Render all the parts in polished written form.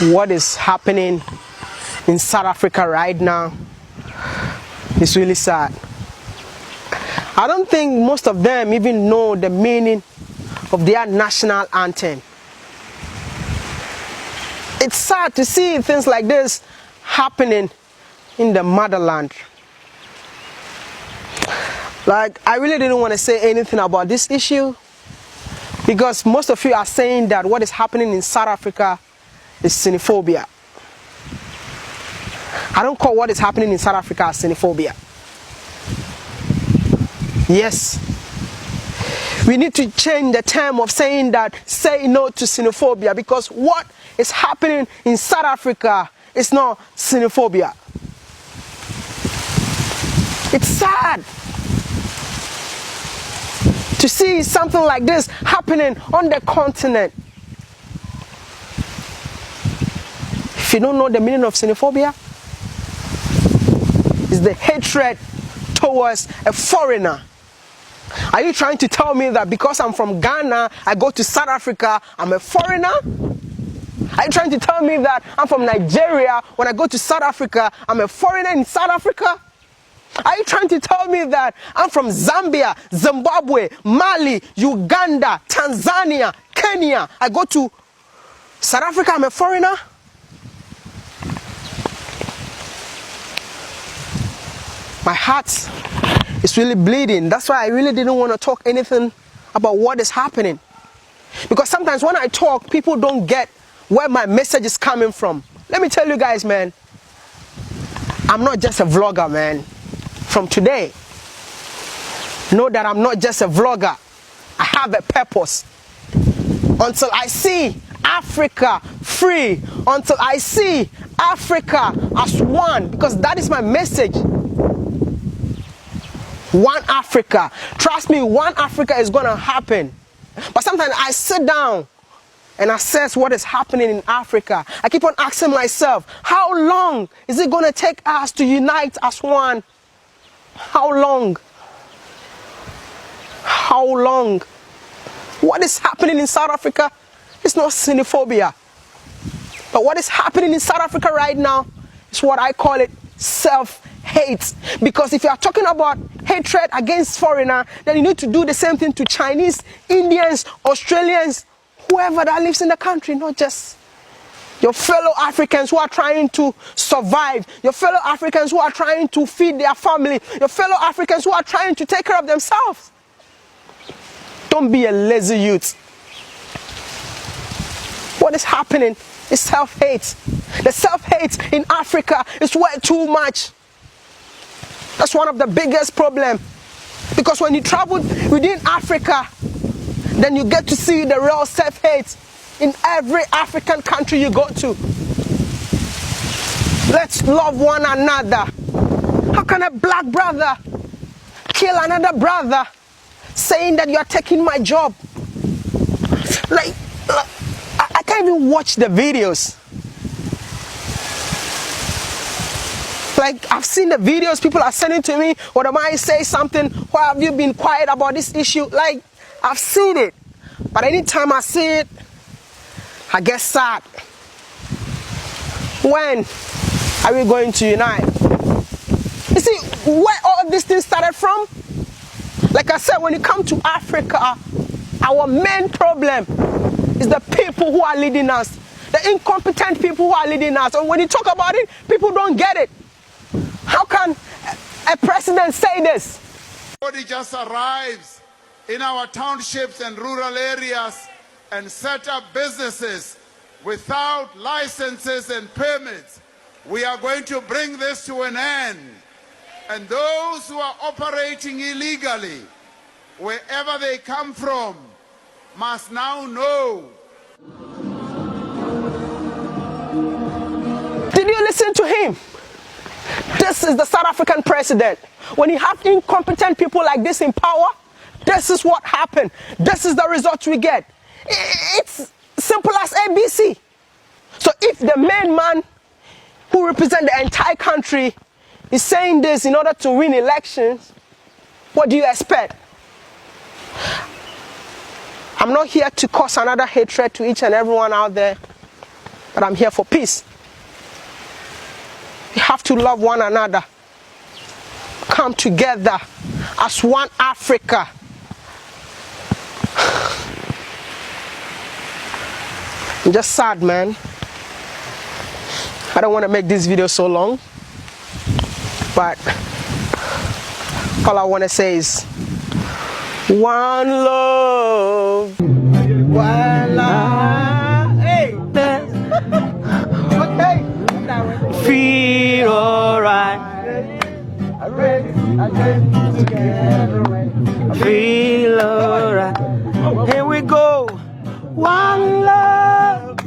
what is happening in South Africa right now is really sad. I don't think most of them even know the meaning of their national anthem. It's sad to see things like this happening in the motherland. Like, I really didn't want to say anything about this issue because most of you are saying that what is happening in South Africa is xenophobia. I don't call what is happening in South Africa as xenophobia. Yes, we need to change the term of saying that say no to xenophobia, because what is happening in South Africa is not xenophobia. It's sad to see something like this happening on the continent. If you don't know the meaning of xenophobia, it's the hatred towards a foreigner. Are you trying to tell me that because I'm from Ghana, I go to South Africa, I'm a foreigner? Are you trying to tell me that I'm from Nigeria, when I go to South Africa, I'm a foreigner in South Africa? Are you trying to tell me that I'm from Zambia, Zimbabwe, Mali, Uganda, Tanzania, Kenya, I go to South Africa, I'm a foreigner? My heart is really bleeding. That's why I really didn't want to talk anything about what is happening. Because sometimes when I talk, people don't get where my message is coming from. Let me tell you guys, man, I'm not just a vlogger, man. From today, know that I'm not just a vlogger. I have a purpose. Until I see Africa free, until I see Africa as one, because that is my message. One Africa. Trust me, one Africa is going to happen. But sometimes I sit down and assess what is happening in Africa. I keep on asking myself, how long is it going to take us to unite as one? How long? How long? What is happening in South Africa is not xenophobia. But what is happening in South Africa right now is what I call it self-hate. Because if you are talking about hatred against foreigner, then you need to do the same thing to Chinese, Indians, Australians, whoever that lives in the country, not just your fellow Africans who are trying to survive, your fellow Africans who are trying to feed their family, your fellow Africans who are trying to take care of themselves. Don't be a lazy youth. What is happening is self-hate. The self-hate in Africa is way too much. That's one of the biggest problems. Because when you travel within Africa, then you get to see the real self-hate in every African country you go to. Let's love one another. How can a black brother kill another brother saying that you are taking my job? Like I can't even watch the videos. Like, I've seen the videos people are sending to me, or am I say something, why have you been quiet about this issue? Like, I've seen it. But anytime I see it, I get sad. When are we going to unite? You see, where all these things started from? Like I said, when you come to Africa, our main problem is the people who are leading us. The incompetent people who are leading us. And when you talk about it, people don't get it. How can a president say this? Somebody just arrives in our townships and rural areas and set up businesses without licenses and permits. We are going to bring this to an end. And those who are operating illegally, wherever they come from, must now know. Did you listen to him? This is the South African president. When you have incompetent people like this in power, this is what happened. This is the result we get. It's simple as ABC. So if the main man who represents the entire country is saying this in order to win elections, what do you expect? I'm not here to cause another hatred to each and everyone out there. but I'm here for peace. We have to love one another. Come together as one Africa. I'm just sad, man. I don't want to make this video so long, but all I want to say is one love. One love. Hey. Okay. Feel alright. Feel alright. Here we go. One love.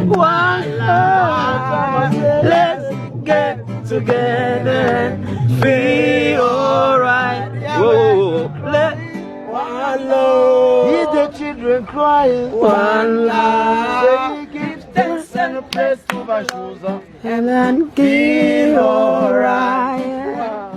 One love. Let's get together. Feel alright. Whoa. One love. Hear the children crying. One love. Say give thanks and a praise to Bashuza. And then feel alright.